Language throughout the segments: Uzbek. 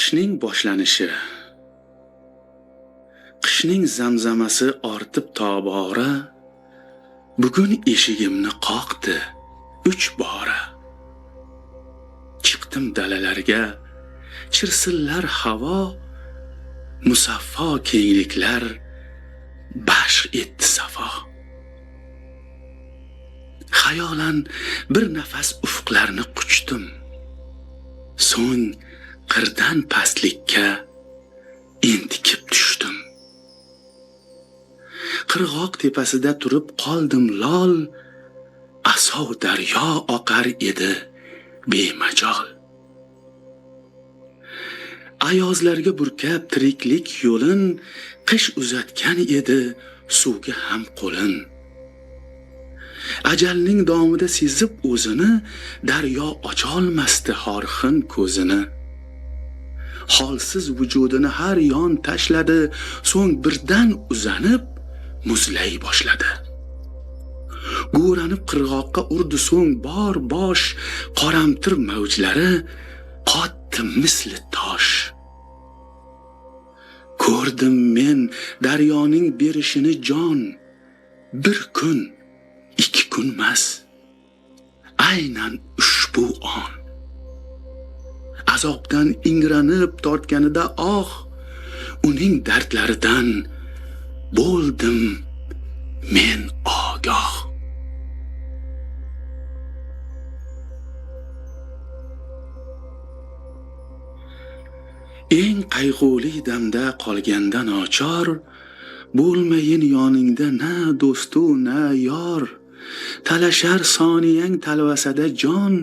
Qishning boshlanishi. Qishning zamzamasi ortib tobora, bugun eshigimni qoqdi 3 bora. Chiqdim dalalarga, chirsillar havo, musaffo kengliklar bashq etdi safo. Xayolan bir nafas ufqlarni quchdim, so'ng qirdan pastlikka entikib tushdim. Qirg'oq tepasida turib qoldim lol, asov daryo oqar edi bemajol. Ayozlarga burkab tiriklik yo'lin, qish uzatgan edi suvga ham qo'lin. Ajalning domida sezib o'zini, daryo ocholmasdi horxin ko'zini. Holsiz vujudini har yon tashladi, so'ng birdan uzanib muzlay boshladi. Go'ranib qirg'oqqa urdi so'ng bor bosh, qoramtir mavjlari qotdi misli tosh. Ko'rdim men daryoning berishini jon, bir kun, 2 kunmas, aynan ushbu on. Azobdan ingranib tortganida uning dardlaridan bo'ldim men ogoh. Eng qayg'uli damda qolganda nochor, bo'lmayin yoningda na do'stu na yor. Talashar soniyang talvasada jon,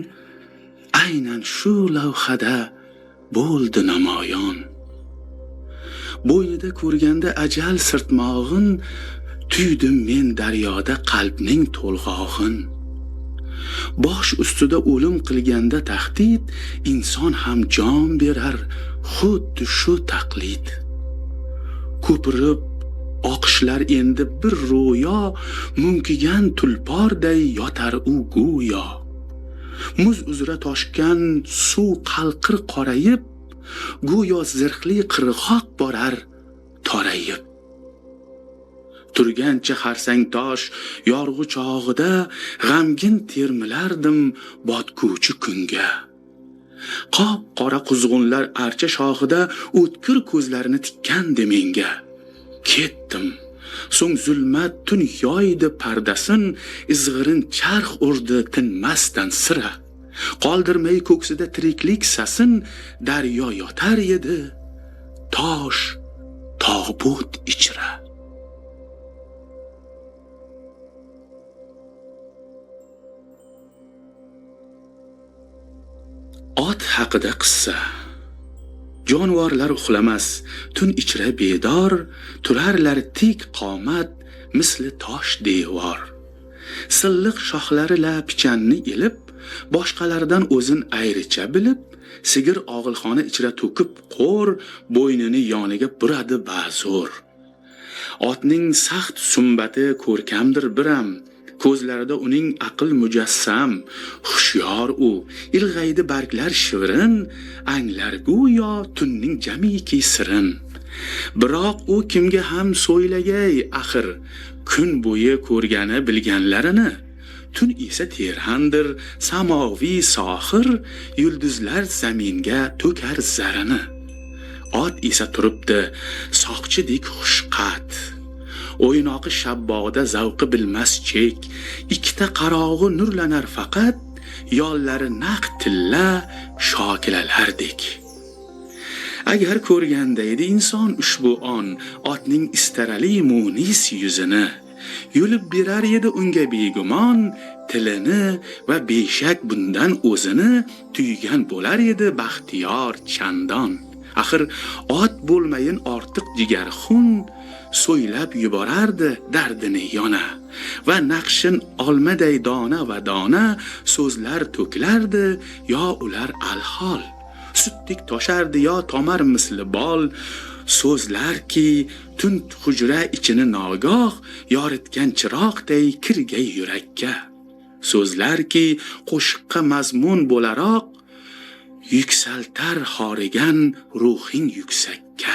aynan shu lavhada bo'ldi namoyon. Bo'ynida ko'rganda ajal sirtmog'in, tuydim men daryoda qalbning to'lg'og'in. Bosh ustida o'lim qilganda tahdid, inson ham jon berar xuddi shu taqlid. Ko'pirib oqishlar endi bir ro'yo, munkigan tulporday yotar u go'yo. Muz uzra toshgan suv qalqir qorayib, go'yo zirhli qirg'oq borar torayib. Turgancha xarsang tosh yorg'u chog'ida, g'amgin termilardim botguvchi kunga. Qop qora quzg'unlar archa shoxida o'tkir ko'zlarini tikkandi menga. Ketdim, so'ng zulmat tun yoydi pardasin, izg'irin charx urdi tinmasdan sira. Qoldirmay ko'ksida tiriklik sasin, daryo yotar edi tosh tobut ichra. Ot haqida qissa. Jonivorlar uxlamas, tun ichra bedor, turarlar tik qomat misli tosh devor. Silliq shoxlari la pichanni ilib, boshqalardan o'zin ayricha bilib, sigir og'ilxona ichra to'kib qo'r, bo'ynini yoniga buradi ba'zor. Otning saxt sumbati ko'rkamdir biram, ko'zlarida uning aql mujassam, xushyor u, ilg'aydi barglar shivirin, anglar go'yo tunning jamiki sirin. Biroq u kimga ham so'ylagay axir, kun bo'yi ko'rgani bilganlarini. Tun esa terhandir, samoviy sohir, yulduzlar zaminga to'kar zarini. Ot esa turibdi, soqchidek xushqat. O'ynoqi shabbog'da zavqi bilmas chek, 2ta qarog'i nurlanar faqat, yollari naq tilla shokilalardek. Agar ko'rganda edi inson ushbu on, otning istarali munis yuzini, yulib berar edi unga begumon tilini va beshak bundan o'zini tuygan bo'lar edi baxtiyor chandon. Axir ot bo'lmayin ortiq jigarxun, so'ylab yuborardi dardini yona, va naqshin olmaday dona va dona so'zlar to'kilardi yo ular alhol. Sutdek toshardi yo tomar misli bol, so'zlarki tun hujra ichini nogoh yoritgan chiroqday kirgay yurakka. So'zlarki qo'shiqqa mazmun bo'laroq yuksaltar horigan ruhing yuksakka.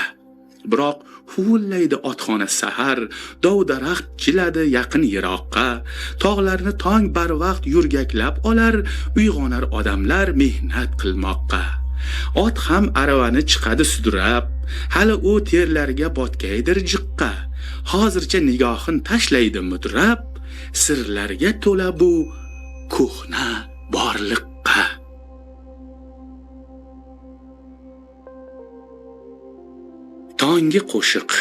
Biroq huvullaydi otxona sahar, dov-daraxt jiladi yaqin yiroqqa. Tog'larni tong barvaqt yurgaklab olar, uyg'onar odamlar mehnat qilmoqqa. Ot ham aravani chiqadi sudrab, hali u terlarga botgaydir jiqqa. Hozircha nigohin tashlaydi mudrab, sirlarga to'la bu ko'hna borliqqa. Tongi qo'shiq.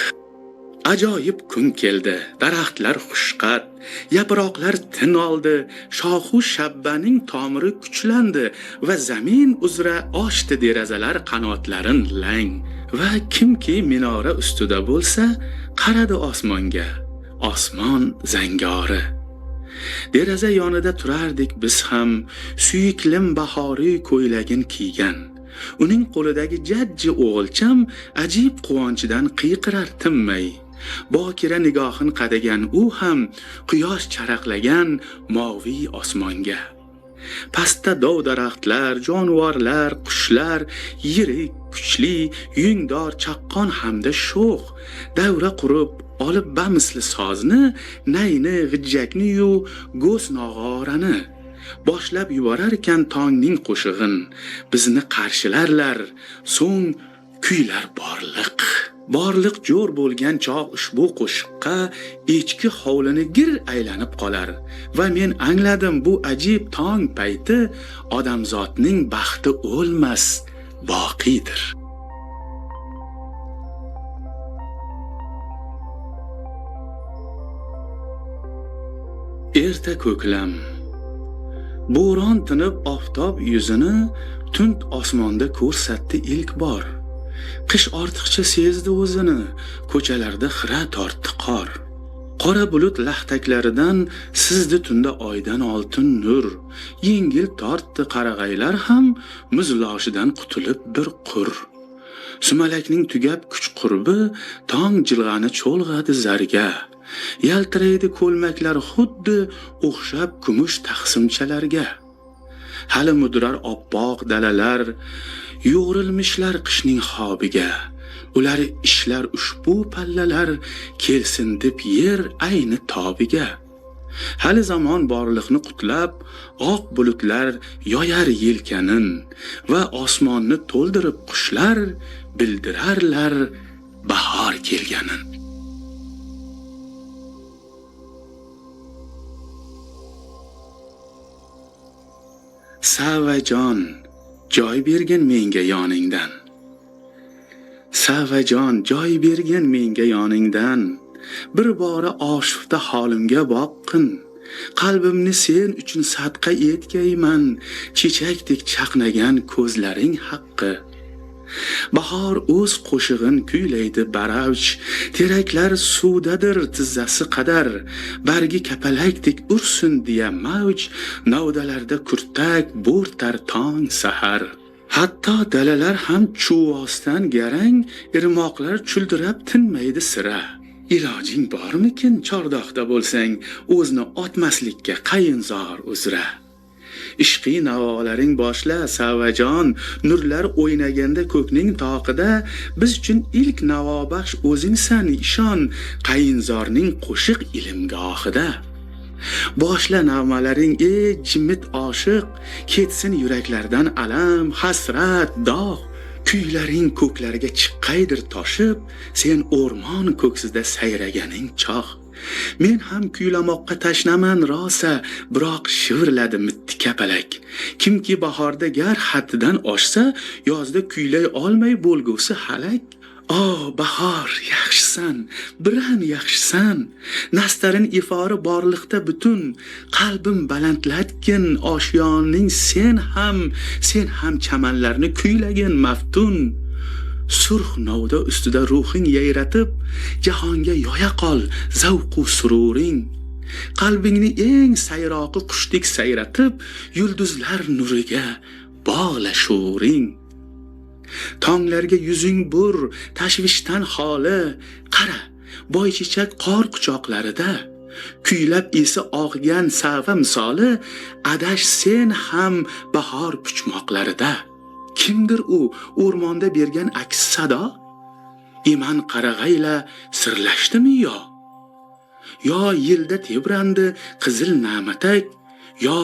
Ajoyib kun keldi, daraxtlar xushqat, yaproqlar tin oldi, shoxu shabbaning tomiri kuchlandi va zamin uzra ochdi derazalar qanotlarin lang. Va kimki minora ustida bo'lsa, qaradi osmonga, osmon zangori. Deraza yonida turardik biz ham, suyuklim bahoriy ko'ylagin kiygan. Uning qo'lidagi jajji o'g'ilcham ajib quvonchidan qiyqirar tinmay. Bokira nigohin qadagan u ham quyosh charaqlagan moviy osmonga. Pastda dov-daraxtlar, jonivorlar, qushlar, yirik, kuchli, yungdor chaqqon hamda sho'x davra qurib olib bamisli sozni, nayni, g'ijjakni yu go's nog'orani boshlab yuborarkan tongning qo'shig'in bizni qarshilarlar, so'ng kuylar borliq. Borliq jo'r bo'lgan chog' ushbu qo'shiqqa echki hovlini gir aylanib qolar va men angladim bu ajib tong payti odamzodning baxti o'lmas, boqiydir. Erta ko'klam. Bo'ron tinib oftob yuzini tund osmonda ko'rsatdi ilk bor. Qish ortiqcha sezdi o'zini, ko'chalarda xira tortdi qor. Qora bulut laxtaklaridan sizdi tunda oydan oltin nur. Yengil tortdi qarag'aylar ham muzloshidan qutulib bir qur. Sumalakning tugab kuch qurbi tong jilg'ani cho'lg'adi zarga. Yaltiraydi ko'lmaklar xuddi o'xshab kumush taqsimchalarga. Hali mudrar oppoq dalalar yo'rilmishlar qishning xobiga. Ular ishlar ushbu pallalar kelsin deb yer ayni tobiga. Hali zamon borliqni qutlab oq bulutlar yoyar yelkanin va osmonni to'ldirib qushlar bildirarlar bahor kelganin. Savajon, joy bergin menga yoningdan. Savajon, joy bergin menga yoningdan. Bir bora oshufta holimga boqqin. Qalbimni sen uchun sadqa etgayman, chechakdek chaqnagan ko'zlaring haqqi. Bahor o'z qo'shig'in kuylaydi baravj, teraklar suvdadir tizzasi qadar, bargi kapalakdek ursin deya mavj, novdalarda kurtak bo'rtar tong sahar. Hatto dalalar ham chuvosdan garang, irmoqlar chuldirab tinmaydi sira. Ilojing bormikin chordoqda bo'lsang, o'zni otmaslikka qayinzor uzra. Ishqiy navolaring boshla Savajon, nurlar o'ynaganda ko'kning toqida, biz uchun ilk navobaxsh o'zingsan, ishon, qayinzorning qo'shiq ilmgohida. Boshla navmalaring ey jimit oshiq, ketsin yuraklardan alam, hasrat, dog'. Kuylaring ko'klarga chiqqaydir toshib, sen o'rmon ko'ksida sayraganing chog'. Men ham kuylamoqqa tashnaman rosa, biroq shivirladi mitti kapalak. Kimki bahorda gar haddidan oshsa, yozda kuylay olmay bo'lgusi halak. Bahor, yaxshisan, biran yaxshisan. Nastarin ifori borliqda butun, qalbim balandlatgin oshyoning sen ham chamanlarni kuylagin maftun. Surx novda ustida ruhing yayratib, jahonga yoya qol zavqu sururing. Qalbingni eng sayroqi qushdek sayratib, yulduzlar nuriga bog'la shuuring. Tonglarga yuzing bur, tashvishdan xoli, qara, boychechak qor quchoqlarida, kuylab esi og'gan sava misoli, adash sen ham bahor puchmoqlarida. Kimdir u o'rmonda bergan aks sado? Iman qarag'ayla sirlashdimi yo yilda tebrandi qizil na'matak, yo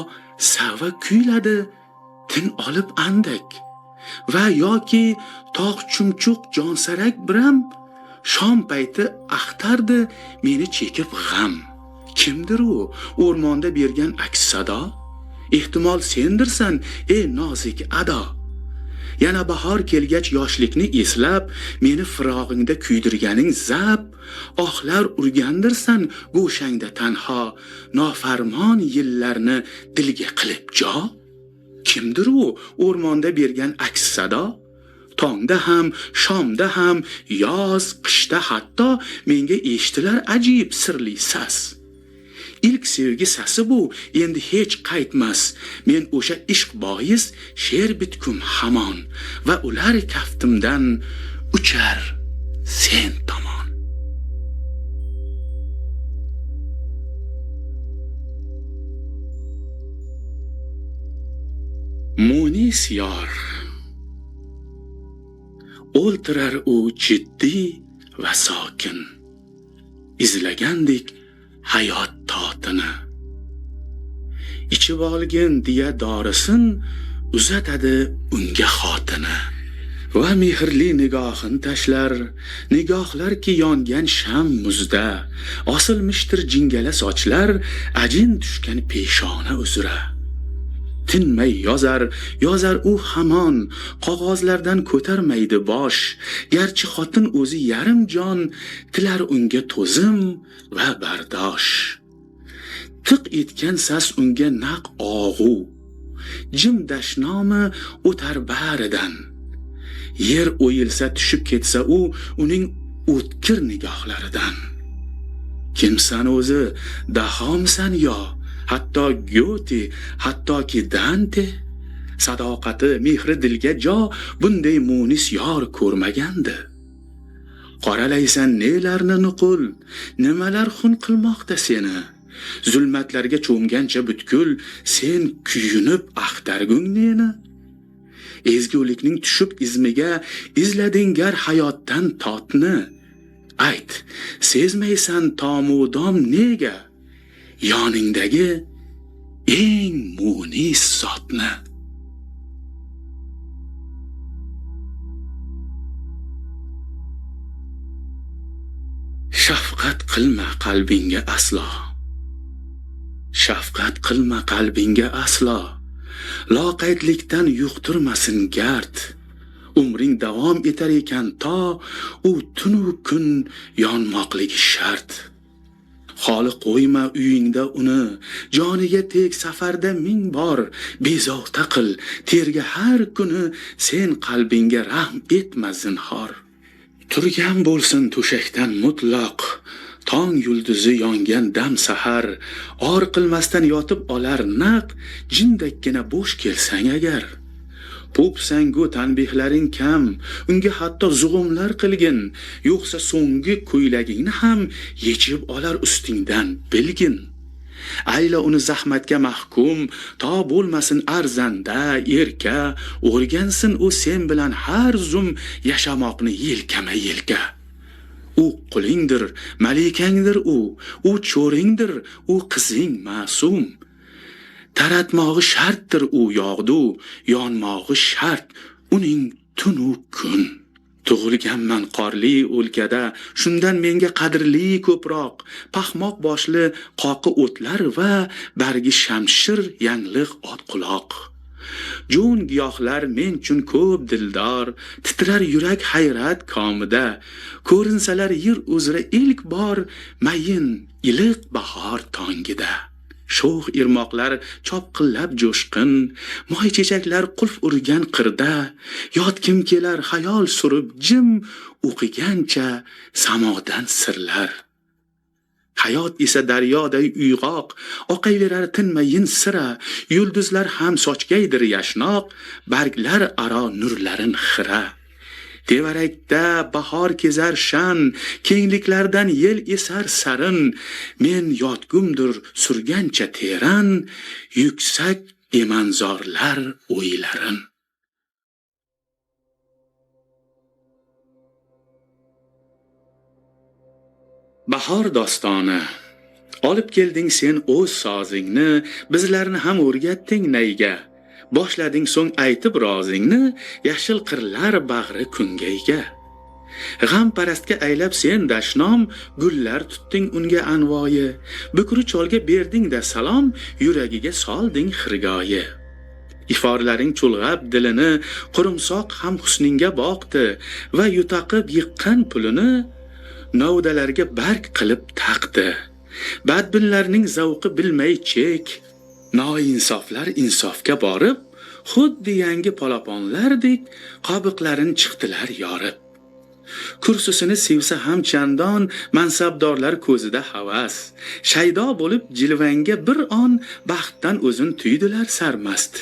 sava kuyladi tin olib andak, va yoki tog' chumchuq jonsarak biram shom payti axtardi meni chekib g'am. Kimdir u o'rmonda bergan aks sado? Ehtimol sendirsan ey nozik ado. Yana bahor kelgach yoshlikni eslab meni firog'ingda kuydirganing zab, ohlar urgandirsan go'shangda tanho, nofarmon yillarni dilga qilib jo. Kimdir u o'rmonda bergan aks sado? Tongda ham, shomda ham, yoz, qishda hatto menga eshitilar ajib sirli sas. İlk sevgi sasi bu, endi hech qaytmas. Men o'sha ishq bois she'r bitkum hamon, va ular kaftimdan uchar sen tomon. Munis yor o'ltirar u jiddiy va sokin, izlagandek hayot totini. Ichib olgin deya dorisin uzatadi unga xotini. Va mehrli nigohin tashlar, nigohlar ki yongan sham muzda, osilmishtir jingala sochlar ajin tushgan peshona uzra. Tinmay yozar u hamon, qog'ozlardan ko'tarmaydi bosh, garchi xotin o'zi yarim jon, tilar unga to'zim va bardosh. Tiq etgan sas unga naq og'u, jim dashnomi o'tar baridan. Yer o'yilsa tushib ketsa u uning o'tkir nigohlaridan. Kimsan o'zi, dahomsan yo? Hatto Goethe, hattoki Dante, sadoqati, mehri dilga jo bunday munis yor ko'rmagandi. Qoralaysan nelarni nuqul, nimalar xun qilmoqda seni. Zulmatlarga cho'mgancha butkul sen kuyunib axtargung neni. Ezgulikning tushib izmiga izlading gar hayotdan totni. Ayt, sezmaysan tomudom nega? Yoningdagi eng munis zotni. Shafqat qilma qalbingga aslo. Shafqat qilma qalbingga aslo. Loqaydlikdan yuqtirmasin gard. Umring davom etar ekan to u tunu kun yonmoqligi shart. Xoli qo'yma uyingda uni, joniga tek safarda ming bor bezovta qil, terga har kuni sen qalbingga rahm etma zinhor. Turgan bo'lsin to'shakdan mutloq, tong yulduzi yongan dam sahar, or qilmasdan yotib olar naq, jindakkina bo'sh kelsang agar. Popsangu tanbehlaring kam, unga hatto zug'umlar qilgin, yo'qsa so'nggi ko'ylagingni ham yechib olar ustingdan bilgin. Ayla uni zahmatga mahkum, to bo'lmasin arzanda, erka, o'rgansin u sen bilan har zum yashamoqni yelkama-yelka. U qulingdir, malikangdir u cho'ringdir, u qizing ma'sum. Taratmog'i shartdir u yog'du, yonmog'i shart uning tunu kun. Tug'ilganman qorli o'lkada, shundan menga qadrli ko'proq, paxmoq boshli qoqi o'tlar va bargi shamshir yangliq ot quloq. Jo'n giyohlar men uchun ko'p dildor, titrar yurak hayrat komida, ko'rinsalar yer uzra ilk bor mayin iliq bahor tongida. Sho'x irmoqlar chopqillab jo'shqin, moy chechaklar qulf urgan qirda, yotkim kelar xayol surib jim o'qigancha samodan sirlar. Hayot esa daryoday uyg'oq, oqayverar tinmayin sira, yulduzlar ham sochgaydir yashnoq, barglar aro nurlarin xira. Tevarakda bahor kezar shan, kengliklardan yel esar sarin, men yotgumdir surgancha teran, yuksak emanzorlar o'ylarin. Bahor dostoni. Olib kelding sen o'z sozingni, bizlarni ham o'rgatding nayga. Boshlading so'ng aytib rozingni, yashil qirlar bag'ri kungayga. G'am parastga aylab sen dashnom, gullar tutding unga anvoyi. Bukri cholga berding-da salom, yuragiga solding xirgoyi. Iforlaring chulg'ab dilini, qurumsoq ham husningga boqdi va yutaqib yiqqan pulini novdalarga barg qilib taqdi. Badbinlarning zavqi bilmay chek, noinsoflar insofga borib, xuddi yangi polaponlardek qobiqlarin chiqdilar yorib. Kursisini sevsa ham chandon, mansabdorlar ko'zida havas. Shaydo bo'lib jilvanga bir on baxtdan o'zin tuydilar sarmast.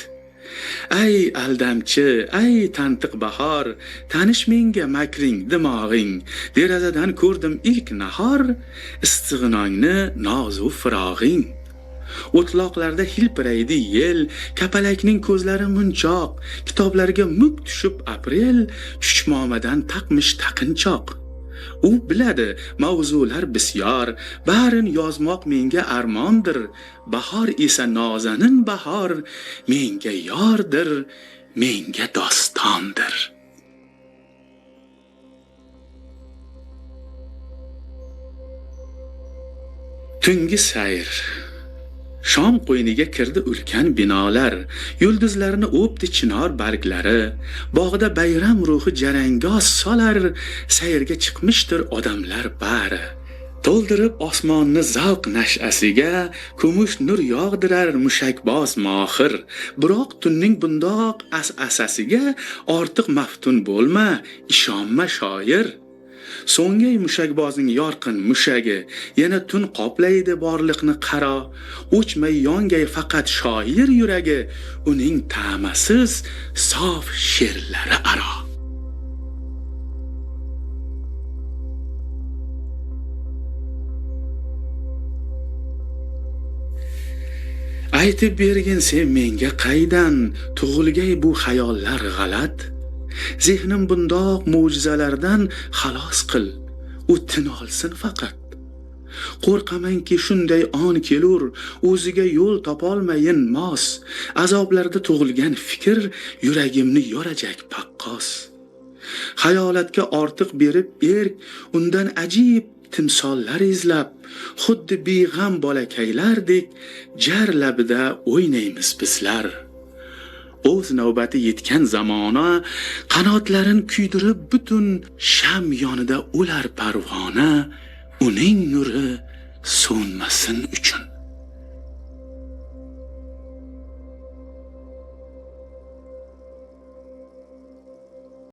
Ay aldamchi, ay tantiq bahor, tanish menga makring, dimog'ing. Derazadan ko'rdim ilk nahor, istig'nongni nozu firog'ing. O'tloqlarda hilpiraydi yel, kapalakning ko'zlari munchoq, kitoblarga muk tushib aprel, chuchmomadan taqmish taqinchoq. U biladi, mavzular bisyor, barin yozmoq menga armondir. Bahor esa nozanin bahor, menga yordir, menga dostondir. Tungi sayr. Shom qo'yniga kirdi ulkan binolar, yulduzlarni o'pdi chinor barglari, bog'da bayram ruhi jarangos solar, sayrga chiqmishdir odamlar bari. To'ldirib osmonni zavq nash'asiga, kumush nur yog'dirar mushakboz mohir. Biroq tunning bundoq as'asasiga ortiq maftun bo'lma, ishonma shoir. So'ngay mushakbozning yorqin mushagi, yana tun qoplaydi borliqni qaro. O'chmay yongay faqat shoir yuragi, uning ta'masiz sof she'rlari aro. Aytib bergin sen menga qaydan, tug'ilgay bu xayollar g'alat. Zehnim bundoq mo'jizalardan xalos qil, u tin olsin faqat. Qo'rqamanki shunday on kelur, o'ziga yo'l topolmayin mos. Azoblarda tug'ilgan fikr yuragimni yorajak paqqos. Xayolatga ortiq berib erk, undan ajib timsollar izlab, xuddi beg'am bolakaylardek jar labida o'ynaymiz bizlar. O'z navbati yetgan zamona, qanotlarin kuydirib butun sham yonida o'lar parvona, uning nuri so'nmasin uchun.